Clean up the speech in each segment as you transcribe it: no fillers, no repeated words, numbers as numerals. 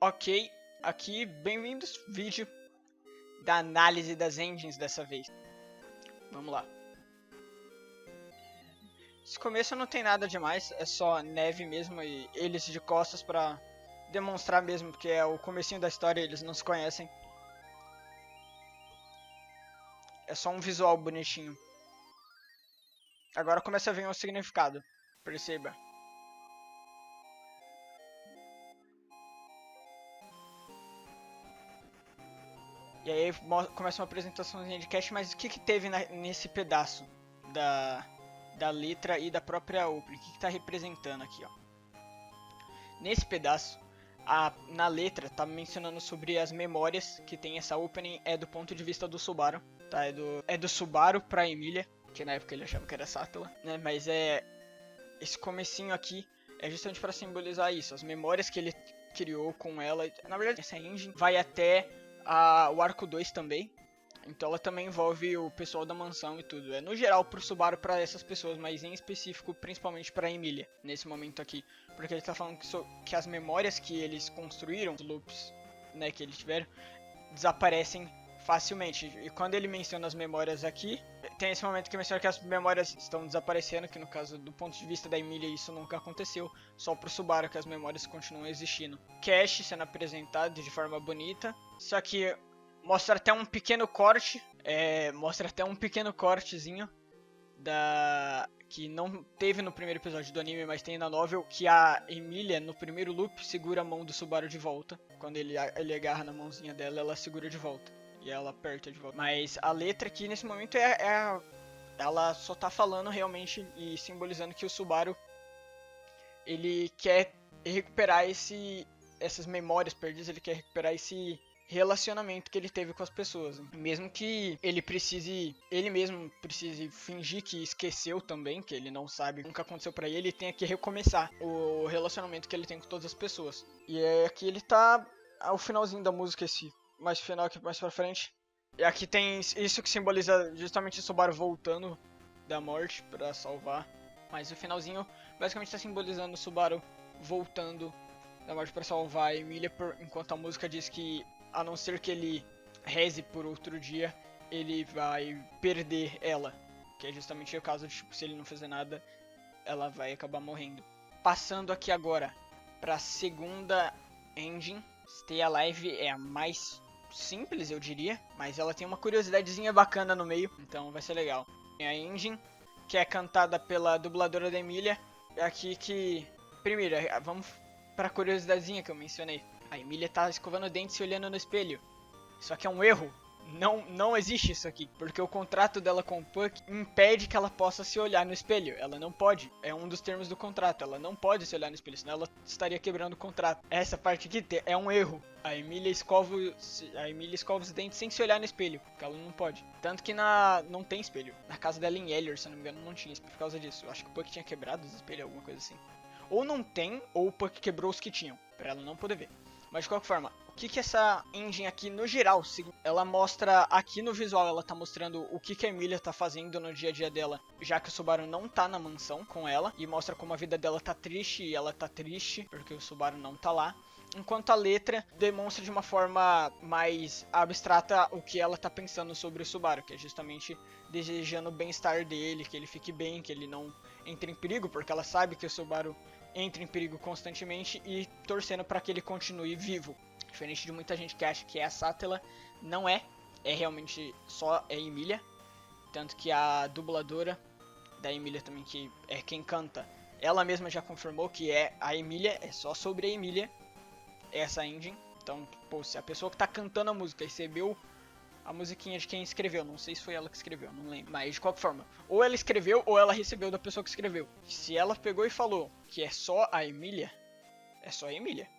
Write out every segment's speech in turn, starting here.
Ok, aqui, bem-vindos, vídeo da análise das engines dessa vez. Vamos lá. Esse começo não tem nada demais, é só neve mesmo e eles de costas pra demonstrar mesmo, porque é o comecinho da história, eles não se conhecem. É só um visual bonitinho. Agora começa a vir o significado, perceba. E aí começa uma apresentaçãozinha de cast, mas o que teve nesse pedaço da letra e da própria opening? O que tá representando aqui, ó? Nesse pedaço, na letra, tá mencionando sobre as memórias que tem essa opening, é do ponto de vista do Subaru, tá? É do Subaru pra Emília, que na época ele achava que era Sátila, né? Mas esse comecinho aqui é justamente para simbolizar isso, as memórias que ele criou com ela. Na verdade, essa engine vai até o arco 2 também. Então ela também envolve o pessoal da mansão e tudo. É no geral pro Subaru para essas pessoas, mas em específico principalmente para Emília nesse momento aqui, porque ele tá falando que as memórias que eles construíram, os loops, né, que eles tiveram, desaparecem facilmente. E quando ele menciona as memórias aqui, tem esse momento que menciona que as memórias estão desaparecendo, que no caso do ponto de vista da Emília isso nunca aconteceu, só pro Subaru que as memórias continuam existindo. Cash sendo apresentado de forma bonita, só que mostra até um pequeno corte, mostra até um pequeno cortezinho que não teve no primeiro episódio do anime, mas tem na novel, que a Emília, no primeiro loop, segura a mão do Subaru de volta. Quando ele agarra na mãozinha dela, ela segura de volta. E ela aperta de volta. Mas a letra aqui, nesse momento, ela só tá falando realmente e simbolizando que o Subaru, ele quer recuperar essas memórias perdidas, ele quer recuperar esse relacionamento que ele teve com as pessoas. Mesmo que ele mesmo precise fingir que esqueceu também, que ele não sabe, nunca aconteceu pra ele tenha que recomeçar o relacionamento que ele tem com todas as pessoas. E aqui ele tá ao finalzinho da música, esse mais final aqui mais pra frente. E aqui tem isso que simboliza justamente o Subaru voltando da morte pra salvar. Mas o finalzinho basicamente tá simbolizando o Subaru voltando da morte pra salvar a Emília, enquanto a música diz que a não ser que ele reze por outro dia, ele vai perder ela. Que é justamente o caso de, tipo, se ele não fizer nada, ela vai acabar morrendo. Passando aqui agora pra segunda engine. Stay Alive é a mais simples, eu diria, mas ela tem uma curiosidadezinha bacana no meio, então vai ser legal. Tem a engine, que é cantada pela dubladora da Emília. É aqui que... Primeiro, vamos pra curiosidadezinha que eu mencionei. A Emília tá escovando dentes e olhando no espelho. Isso aqui é um erro. Não existe isso aqui. Porque o contrato dela com o Puck impede que ela possa se olhar no espelho. Ela não pode. É um dos termos do contrato. Ela não pode se olhar no espelho, senão ela estaria quebrando o contrato. Essa parte aqui é um erro. A Emília escova os dentes sem se olhar no espelho. Porque ela não pode. Tanto que não tem espelho. Na casa dela em Elior, se eu não me engano, não tinha espelho por causa disso. Eu acho que o Puck tinha quebrado os espelhos, alguma coisa assim. Ou não tem, ou o Puck quebrou os que tinham. Pra ela não poder ver. Mas de qualquer forma, o que essa engine aqui no geral, ela mostra aqui no visual, ela tá mostrando o que a Emília tá fazendo no dia a dia dela, já que o Subaru não tá na mansão com ela, e mostra como a vida dela tá triste, e ela tá triste porque o Subaru não tá lá. Enquanto a letra demonstra de uma forma mais abstrata o que ela tá pensando sobre o Subaru, que é justamente desejando o bem-estar dele, que ele fique bem, que ele não entre em perigo, porque ela sabe que o Subaru entra em perigo constantemente e torcendo para que ele continue vivo. Diferente de muita gente que acha que é a Sátila, não é realmente só a Emília. Tanto que a dubladora da Emília também, que é quem canta, ela mesma já confirmou que é a Emília, é só sobre a Emília essa engine. Então, pô, se a pessoa que tá cantando a música recebeu a musiquinha de quem escreveu, não sei se foi ela que escreveu, não lembro, mas de qualquer forma, ou ela escreveu ou ela recebeu da pessoa que escreveu. Se ela pegou e falou que é só a Emília, é só a Emília.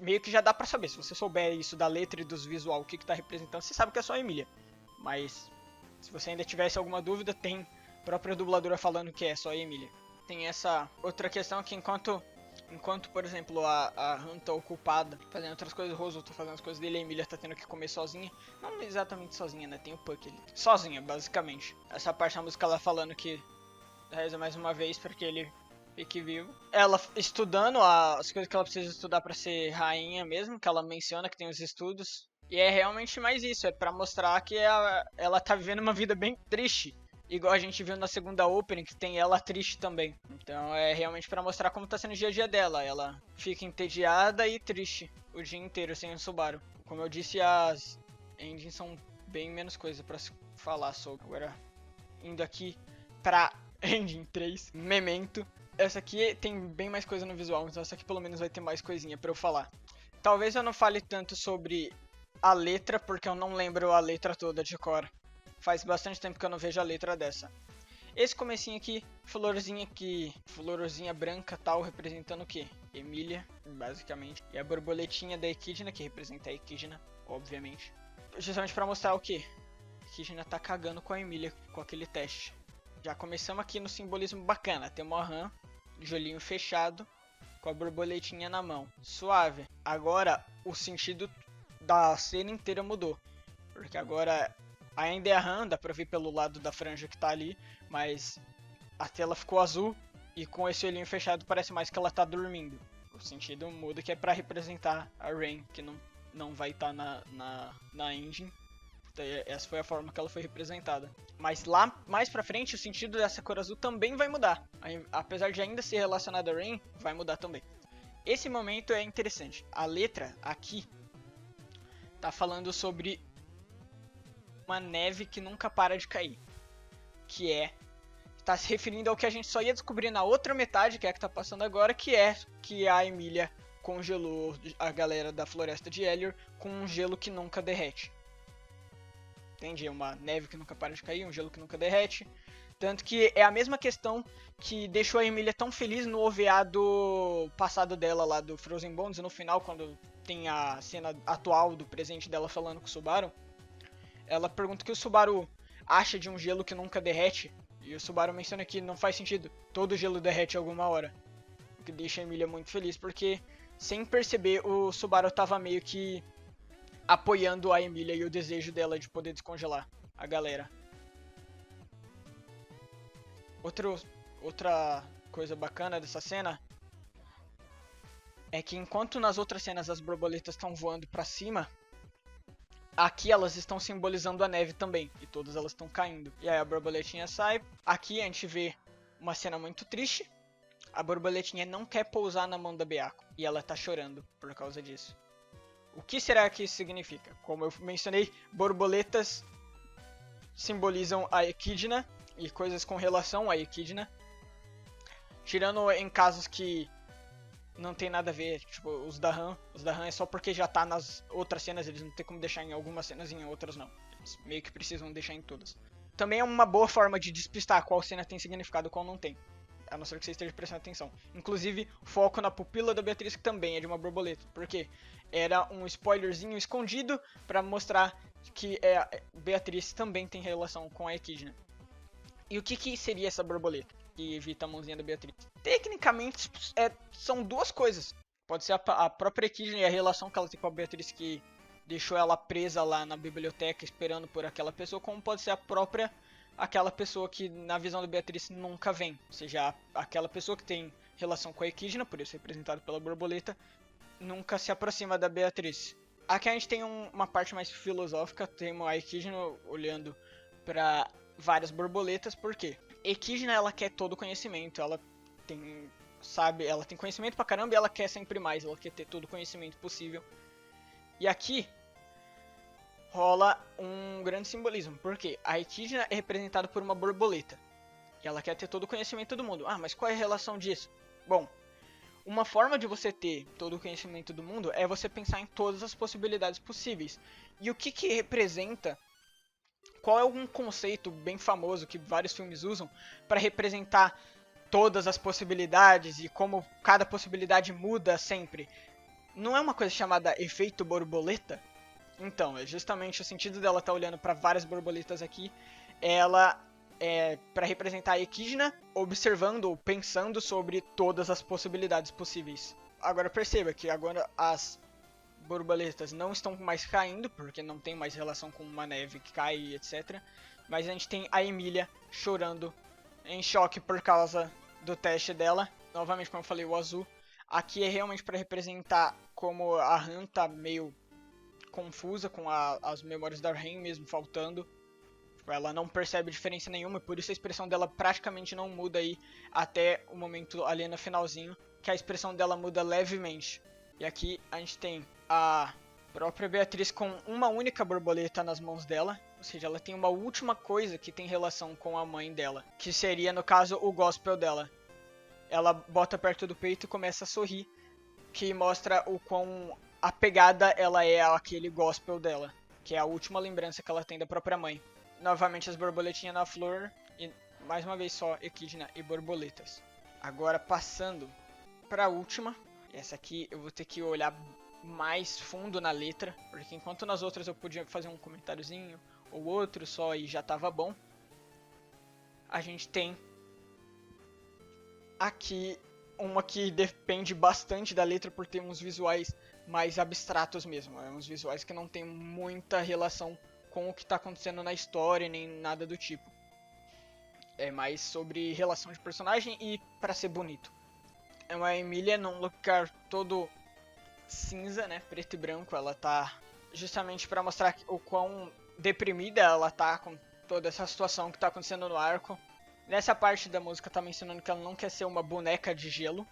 Meio que já dá pra saber, se você souber isso da letra e dos visual, o que tá representando, você sabe que é só a Emília. Mas, se você ainda tivesse alguma dúvida, tem a própria dubladora falando que é só a Emília. Tem essa outra questão que enquanto, por exemplo, a Han tá ocupada fazendo outras coisas, o Roso tá fazendo as coisas dele, a Emília tá tendo que comer sozinha. Não exatamente sozinha, né? Tem o Puck ali. Sozinha, basicamente. Essa parte da música ela falando que reza mais uma vez porque ele Fique vivo. Ela estudando as coisas que ela precisa estudar pra ser rainha mesmo, que ela menciona que tem os estudos. E é realmente mais isso, é pra mostrar que ela tá vivendo uma vida bem triste. Igual a gente viu na segunda opening, que tem ela triste também. Então é realmente pra mostrar como tá sendo o dia a dia dela. Ela fica entediada e triste o dia inteiro sem o Subaru. Como eu disse, as engines são bem menos coisa pra se falar sobre. Agora, indo aqui pra Engine 3, Memento. Essa aqui tem bem mais coisa no visual, então essa aqui pelo menos vai ter mais coisinha pra eu falar. Talvez eu não fale tanto sobre a letra, porque eu não lembro a letra toda de cor. Faz bastante tempo que eu não vejo a letra dessa. Esse comecinho aqui, florzinha branca tal, representando o quê? Emília, basicamente. E a borboletinha da Equidna, que representa a Equidna, obviamente. Justamente pra mostrar o quê? A Equidna tá cagando com a Emília, com aquele teste. Já começamos aqui no simbolismo bacana. Tem uma rã, de olhinho fechado, com a borboletinha na mão. Suave. Agora, o sentido da cena inteira mudou. Porque agora ainda é a rã, dá pra ver pelo lado da franja que tá ali, mas a tela ficou azul e com esse olhinho fechado parece mais que ela tá dormindo. O sentido muda, que é pra representar a Rain, que não vai estar na engine. Então, essa foi a forma que ela foi representada. Mas lá mais pra frente o sentido dessa cor azul também vai mudar. Apesar de ainda ser relacionado a Rain, vai mudar também. Esse momento é interessante. A letra aqui tá falando sobre uma neve que nunca para de cair. Que tá se referindo ao que a gente só ia descobrir na outra metade, que é a que tá passando agora, que é que a Emília congelou a galera da floresta de Helior com um gelo que nunca derrete. Entendi? É uma neve que nunca para de cair, um gelo que nunca derrete. Tanto que é a mesma questão que deixou a Emília tão feliz no OVA do passado dela lá do Frozen Bones, no final, quando tem a cena atual do presente dela falando com o Subaru. Ela pergunta o que o Subaru acha de um gelo que nunca derrete. E o Subaru menciona que não faz sentido, todo gelo derrete alguma hora. O que deixa a Emília muito feliz, porque sem perceber o Subaru tava meio que apoiando a Emília e o desejo dela de poder descongelar a galera. Outra coisa bacana dessa cena é que enquanto nas outras cenas as borboletas estão voando pra cima, aqui elas estão simbolizando a neve também, e todas elas estão caindo. E aí a borboletinha sai. Aqui a gente vê uma cena muito triste. A borboletinha não quer pousar na mão da Beako, e ela tá chorando por causa disso. O que será que isso significa? Como eu mencionei, borboletas simbolizam a Equidna e coisas com relação à Equidna. Tirando em casos que não tem nada a ver, tipo os da Han. Os da Han é só porque já tá nas outras cenas, eles não tem como deixar em algumas cenas e em outras não. Eles meio que precisam deixar em todas. Também é uma boa forma de despistar qual cena tem significado e qual não tem. A não ser que você esteja prestando atenção. Inclusive, foco na pupila da Beatriz, que também é de uma borboleta. Porque era um spoilerzinho escondido pra mostrar que Beatriz também tem relação com a Equidna. E o que seria essa borboleta que evita a mãozinha da Beatriz? Tecnicamente, são duas coisas. Pode ser a própria Equidna e a relação que ela tem com a Beatriz, que deixou ela presa lá na biblioteca esperando por aquela pessoa, como pode ser aquela pessoa que na visão da Beatriz nunca vem. Ou seja, aquela pessoa que tem relação com a Equidna, por isso representado pela borboleta, nunca se aproxima da Beatriz. Aqui a gente tem uma parte mais filosófica, temos a Equidna olhando para várias borboletas, por quê? Equidna, ela quer todo o conhecimento, ela tem conhecimento pra caramba e ela quer sempre mais, ela quer ter todo o conhecimento possível. E aqui rola um grande simbolismo, porque a Equidna é representada por uma borboleta, e ela quer ter todo o conhecimento do mundo. Ah, mas qual é a relação disso? Bom, uma forma de você ter todo o conhecimento do mundo é você pensar em todas as possibilidades possíveis. E o que representa? Qual é algum conceito bem famoso que vários filmes usam para representar todas as possibilidades e como cada possibilidade muda sempre? Não é uma coisa chamada efeito borboleta? Então, é justamente o sentido dela estar olhando para várias borboletas aqui. Ela é para representar a Equidna observando ou pensando sobre todas as possibilidades possíveis. Agora perceba que agora as borboletas não estão mais caindo, porque não tem mais relação com uma neve que cai, etc. Mas a gente tem a Emília chorando, em choque por causa do teste dela. novamente, como eu falei, o azul. Aqui é realmente para representar como a Han tá meio confusa com as memórias da Rain mesmo faltando. Ela não percebe diferença nenhuma e por isso a expressão dela praticamente não muda aí até o momento ali no finalzinho, que a expressão dela muda levemente. E aqui a gente tem a própria Beatriz com uma única borboleta nas mãos dela, ou seja, ela tem uma última coisa que tem relação com a mãe dela, que seria no caso o gospel dela. Ela bota perto do peito e começa a sorrir, que mostra o quão apegada ela é àquele gospel dela, que é a última lembrança que ela tem da própria mãe. Novamente as borboletinhas na flor e mais uma vez só Equidna e borboletas. Agora passando para a última, essa aqui eu vou ter que olhar mais fundo na letra, porque enquanto nas outras eu podia fazer um comentáriozinho ou outro só e já tava bom, a gente tem aqui uma que depende bastante da letra por ter uns visuais mais abstratos mesmo, uns visuais que não tem muita relação com o que está acontecendo na história, nem nada do tipo. É mais sobre relação de personagem e para ser bonito. É uma Emília num lugar todo cinza, né, preto e branco. Ela tá justamente para mostrar o quão deprimida ela tá com toda essa situação que tá acontecendo no arco. Nessa parte da música tá mencionando que ela não quer ser uma boneca de gelo,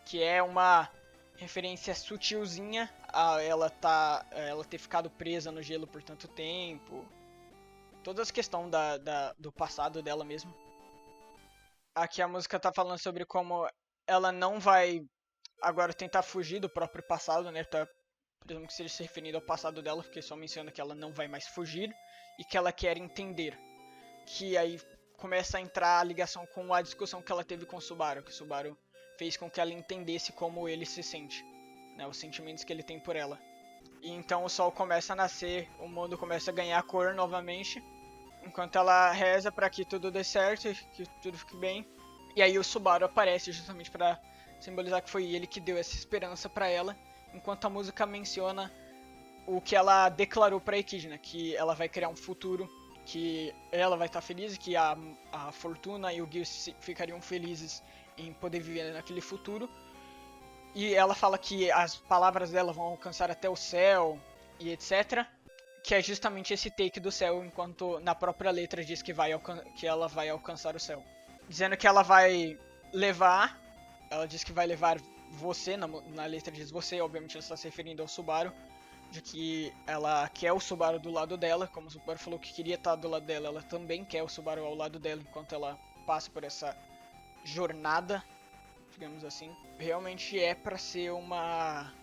que é uma referência sutilzinha a ela ter ficado presa no gelo por tanto tempo. Toda essa questão do passado dela mesmo. Aqui a música tá falando sobre como ela não vai agora tentar fugir do próprio passado, né? Tá, presumo que seja se referindo ao passado dela, porque só menciona que ela não vai mais fugir e que ela quer entender. Que aí começa a entrar a ligação com a discussão que ela teve com o Subaru, que o Subaru fez com que ela entendesse como ele se sente, né, os sentimentos que ele tem por ela. E então o sol começa a nascer, o mundo começa a ganhar cor novamente, enquanto ela reza para que tudo dê certo, que tudo fique bem. E aí o Subaru aparece justamente para simbolizar que foi ele que deu essa esperança para ela, enquanto a música menciona o que ela declarou para Equidna, que ela vai criar um futuro, que ela vai estar feliz, que a Fortuna e o Gil ficariam felizes em poder viver naquele futuro. E ela fala que as palavras dela vão alcançar até o céu e etc. Que é justamente esse take do céu, enquanto na própria letra diz que ela vai alcançar o céu. Dizendo que ela vai levar, ela diz que vai levar você, na letra diz você, obviamente ela está se referindo ao Subaru, de que ela quer o Subaru do lado dela, como o Subaru falou que queria estar do lado dela, ela também quer o Subaru ao lado dela enquanto ela passa por essa jornada, digamos assim. Realmente é para ser uma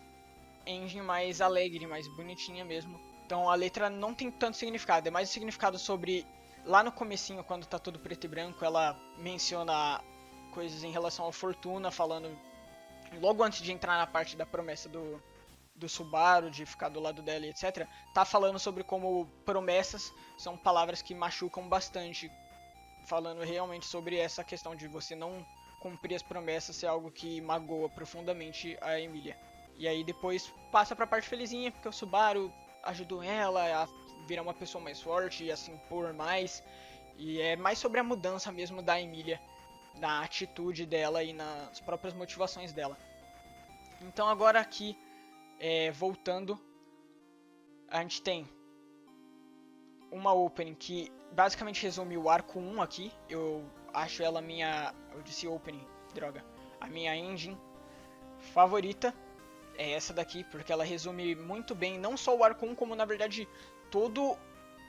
engine mais alegre, mais bonitinha mesmo. Então a letra não tem tanto significado, é mais significado sobre lá no comecinho, quando tá tudo preto e branco, ela menciona coisas em relação à Fortuna, falando logo antes de entrar na parte da promessa do Subaru, de ficar do lado dela e etc, tá falando sobre como promessas são palavras que machucam bastante, falando realmente sobre essa questão de você não cumprir as promessas ser algo que magoa profundamente a Emília. E aí depois passa pra parte felizinha, porque o Subaru ajudou ela a virar uma pessoa mais forte e a se impor mais. E é mais sobre a mudança mesmo da Emília, na atitude dela e nas próprias motivações dela. Então agora aqui, voltando, a gente tem uma opening que basicamente resume o arco 1 aqui. Eu acho ela eu disse opening, droga. A minha engine favorita é essa daqui, porque ela resume muito bem não só o arco 1, como na verdade toda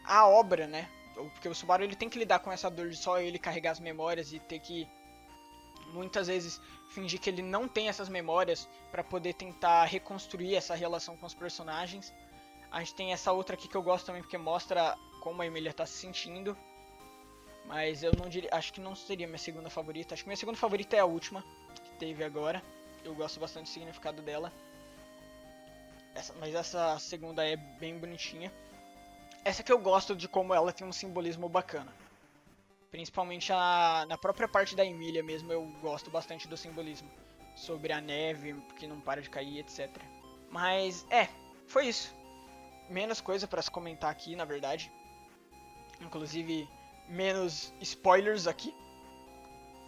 a obra, né? Porque o Subaru ele tem que lidar com essa dor de só ele carregar as memórias e ter que muitas vezes fingir que ele não tem essas memórias para poder tentar reconstruir essa relação com os personagens. A gente tem essa outra aqui que eu gosto também porque mostra como a Emília tá se sentindo. Mas eu não diria, acho que não seria minha segunda favorita. Acho que minha segunda favorita é a última que teve agora. Eu gosto bastante do significado dela. Mas essa segunda é bem bonitinha. Essa que eu gosto de como ela tem um simbolismo bacana. Principalmente na própria parte da Emília mesmo, eu gosto bastante do simbolismo. Sobre a neve que não para de cair, etc. Mas, foi isso. Menos coisa pra se comentar aqui, na verdade. Inclusive, menos spoilers aqui,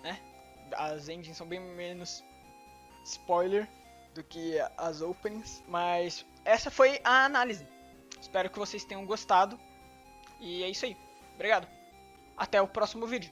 né? As engines são bem menos spoiler do que as openings, mas essa foi a análise. Espero que vocês tenham gostado. E é isso aí. Obrigado. Até o próximo vídeo.